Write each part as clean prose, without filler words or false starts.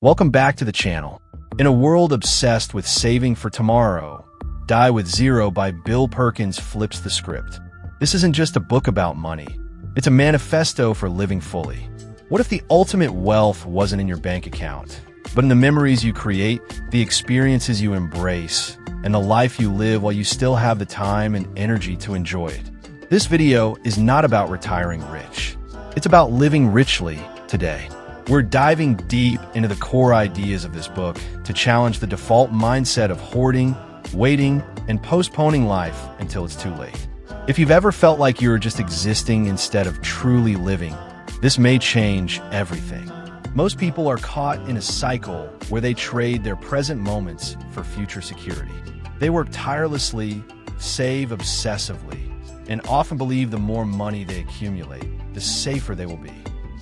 Welcome back to the channel. In a world obsessed with saving for tomorrow, Die with Zero by Bill Perkins flips the script. This isn't just a book about money. It's a manifesto for living fully. What if the ultimate wealth wasn't in your bank account, but in the memories you create, the experiences you embrace, and the life you live while you still have the time and energy to enjoy it? This video is not about retiring rich. It's about living richly today. We're diving deep into the core ideas of this book to challenge the default mindset of hoarding, waiting, and postponing life until it's too late. If you've ever felt like you're just existing instead of truly living, this may change everything. Most people are caught in a cycle where they trade their present moments for future security. They work tirelessly, save obsessively, and often believe the more money they accumulate, the safer they will be.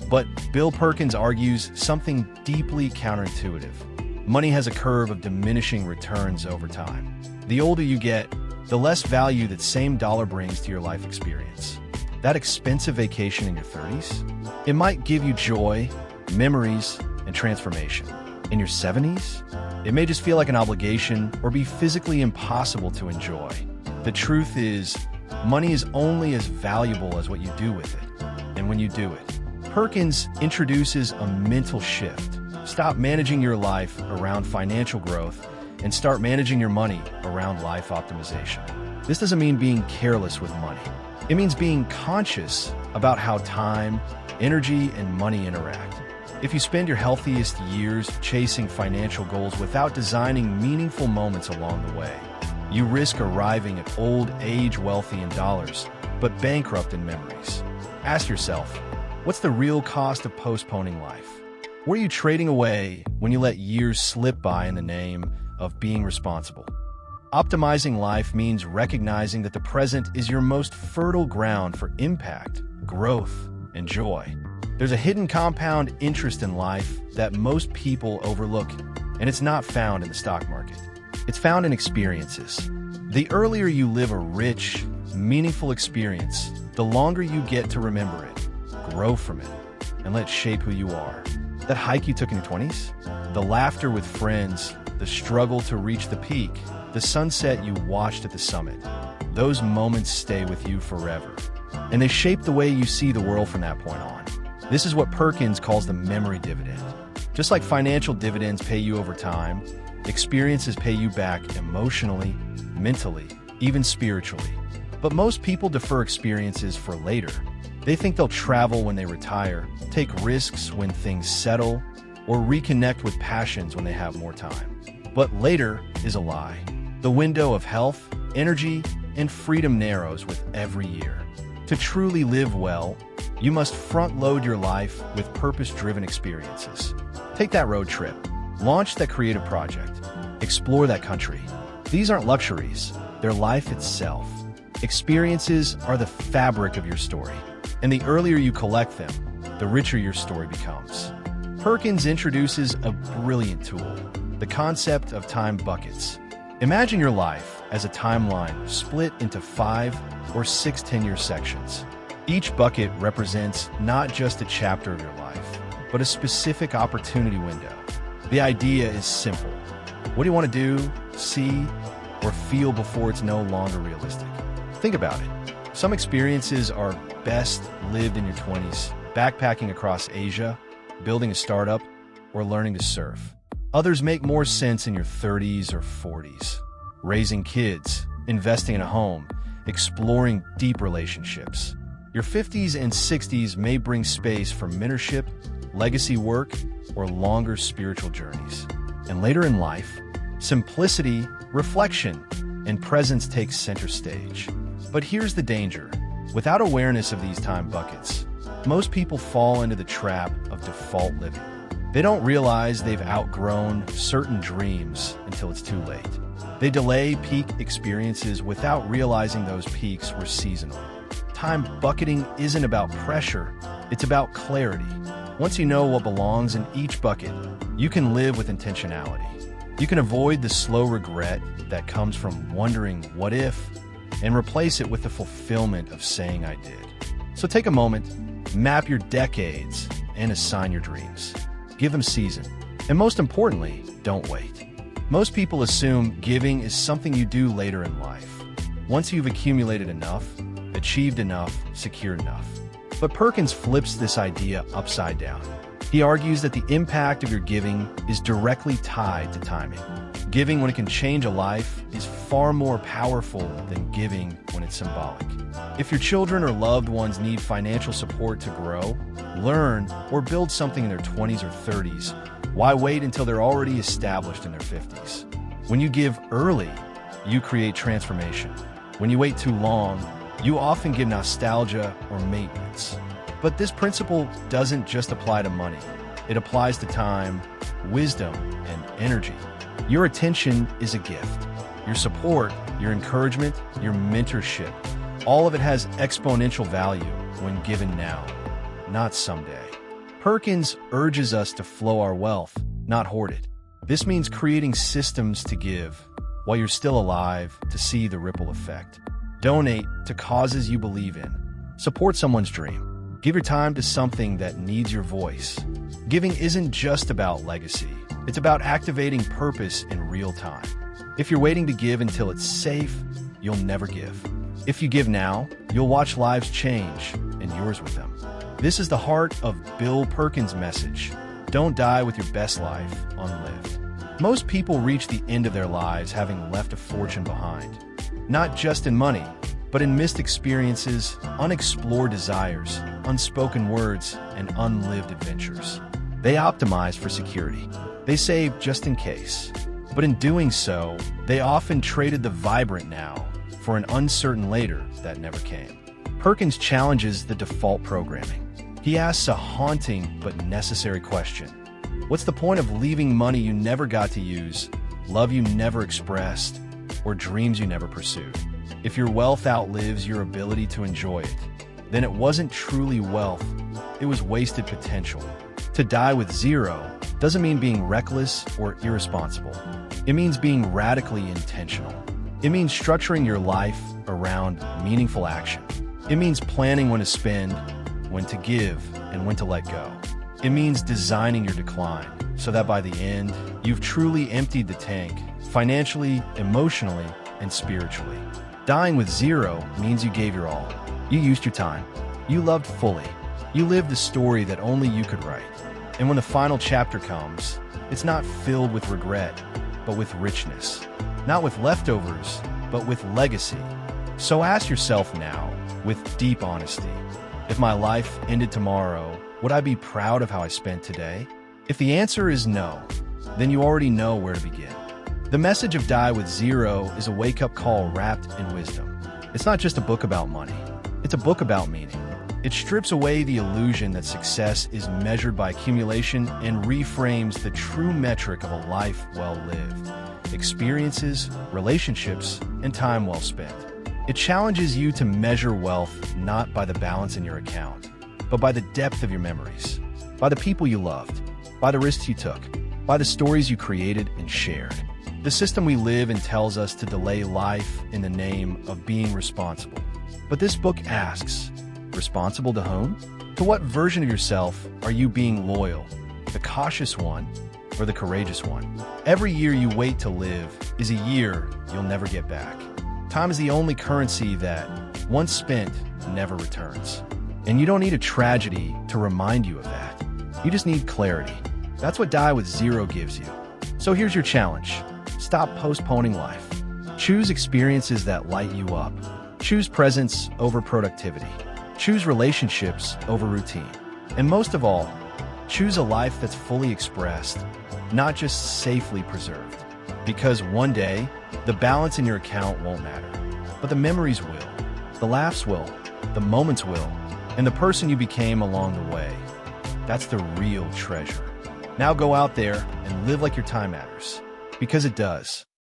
But Bill Perkins argues something deeply counterintuitive. Money has a curve of diminishing returns over time. The older you get, the less value that same dollar brings to your life experience. That expensive vacation in your 30s? It might give you joy, memories, and transformation. In your 70s? It may just feel like an obligation or be physically impossible to enjoy. The truth is, money is only as valuable as what you do with it, and when you do it. Perkins introduces a mental shift. Stop managing your life around financial growth and start managing your money around life optimization. This doesn't mean being careless with money. It means being conscious about how time, energy, and money interact. If you spend your healthiest years chasing financial goals without designing meaningful moments along the way, you risk arriving at old age wealthy in dollars, but bankrupt in memories. Ask yourself, what's the real cost of postponing life? What are you trading away when you let years slip by in the name of being responsible? Optimizing life means recognizing that the present is your most fertile ground for impact, growth, and joy. There's a hidden compound interest in life that most people overlook, and it's not found in the stock market. It's found in experiences. The earlier you live a rich, meaningful experience, the longer you get to remember it, grow from it, and let it shape who you are. That hike you took in your 20s? The laughter with friends, the struggle to reach the peak, the sunset you watched at the summit. Those moments stay with you forever, and they shape the way you see the world from that point on. This is what Perkins calls the memory dividend. Just like financial dividends pay you over time, experiences pay you back emotionally, mentally, even spiritually. But most people defer experiences for later. They think they'll travel when they retire, take risks when things settle, or reconnect with passions when they have more time. But later is a lie. The window of health, energy, and freedom narrows with every year. To truly live well, you must front-load your life with purpose-driven experiences. Take that road trip. Launch that creative project. Explore that country. These aren't luxuries. They're life itself. Experiences are the fabric of your story. And the earlier you collect them, the richer your story becomes. Perkins introduces a brilliant tool, the concept of time buckets. Imagine your life as a timeline split into 5 or 6 10-year sections. Each bucket represents not just a chapter of your life, but a specific opportunity window. The idea is simple. What do you want to do, see, or feel before it's no longer realistic? Think about it. Some experiences are best lived in your 20s, backpacking across Asia, building a startup, or learning to surf. Others make more sense in your 30s or 40s, raising kids, investing in a home, exploring deep relationships. Your 50s and 60s may bring space for mentorship, legacy work, or longer spiritual journeys. And later in life, simplicity, reflection, and presence take center stage. But here's the danger. Without awareness of these time buckets, most people fall into the trap of default living. They don't realize they've outgrown certain dreams until it's too late. They delay peak experiences without realizing those peaks were seasonal. Time bucketing isn't about pressure, it's about clarity. Once you know what belongs in each bucket, you can live with intentionality. You can avoid the slow regret that comes from wondering what if, and replace it with the fulfillment of saying I did. So take a moment, map your decades, and assign your dreams. Give them season. And most importantly, don't wait. Most people assume giving is something you do later in life, once you've accumulated enough, achieved enough, secured enough. But Perkins flips this idea upside down. He argues that the impact of your giving is directly tied to timing. Giving when it can change a life is far more powerful than giving when it's symbolic. If your children or loved ones need financial support to grow, learn, or build something in their 20s or 30s, why wait until they're already established in their 50s? When you give early, you create transformation. When you wait too long, you often give nostalgia or maintenance. But this principle doesn't just apply to money. It applies to time, wisdom, and energy. Your attention is a gift. Your support, your encouragement, your mentorship, all of it has exponential value when given now, not someday. Perkins urges us to flow our wealth, not hoard it. This means creating systems to give while you're still alive to see the ripple effect. Donate to causes you believe in. Support someone's dream. Give your time to something that needs your voice. Giving isn't just about legacy. It's about activating purpose in real time. If you're waiting to give until it's safe, you'll never give. If you give now, you'll watch lives change, and yours with them. This is the heart of Bill Perkins' message. Don't die with your best life unlived. Most people reach the end of their lives having left a fortune behind. Not just in money, but in missed experiences, unexplored desires, unspoken words, and unlived adventures. They optimize for security. They save just in case. But in doing so, they often traded the vibrant now for an uncertain later that never came. Perkins challenges the default programming. He asks a haunting but necessary question. What's the point of leaving money you never got to use, love you never expressed, or dreams you never pursued? If your wealth outlives your ability to enjoy it, then it wasn't truly wealth, it was wasted potential. To die with zero doesn't mean being reckless or irresponsible. It means being radically intentional. It means structuring your life around meaningful action. It means planning when to spend, when to give, and when to let go. It means designing your decline so that by the end, you've truly emptied the tank, financially, emotionally, and spiritually. Dying with zero means you gave your all. You used your time. You loved fully. You lived the story that only you could write. And when the final chapter comes, it's not filled with regret, but with richness. Not with leftovers, but with legacy. So ask yourself now, with deep honesty, if my life ended tomorrow, would I be proud of how I spent today? If the answer is no, then you already know where to begin. The message of Die with Zero is a wake-up call wrapped in wisdom. It's not just a book about money. It's a book about meaning. It strips away the illusion that success is measured by accumulation and reframes the true metric of a life well lived. Experiences, relationships, and time well spent. It challenges you to measure wealth not by the balance in your account, but by the depth of your memories, by the people you loved, by the risks you took, by the stories you created and shared. The system we live in tells us to delay life in the name of being responsible. But this book asks, responsible to whom? To what version of yourself are you being loyal? The cautious one or the courageous one? Every year you wait to live is a year you'll never get back. Time is the only currency that, once spent, never returns. And you don't need a tragedy to remind you of that. You just need clarity. That's what Die with Zero gives you. So here's your challenge. Stop postponing life. Choose experiences that light you up. Choose presence over productivity. Choose relationships over routine. And most of all, choose a life that's fully expressed, not just safely preserved. Because one day, the balance in your account won't matter. But the memories will. The laughs will. The moments will. And the person you became along the way. That's the real treasure. Now go out there and live like your time matters. Because it does.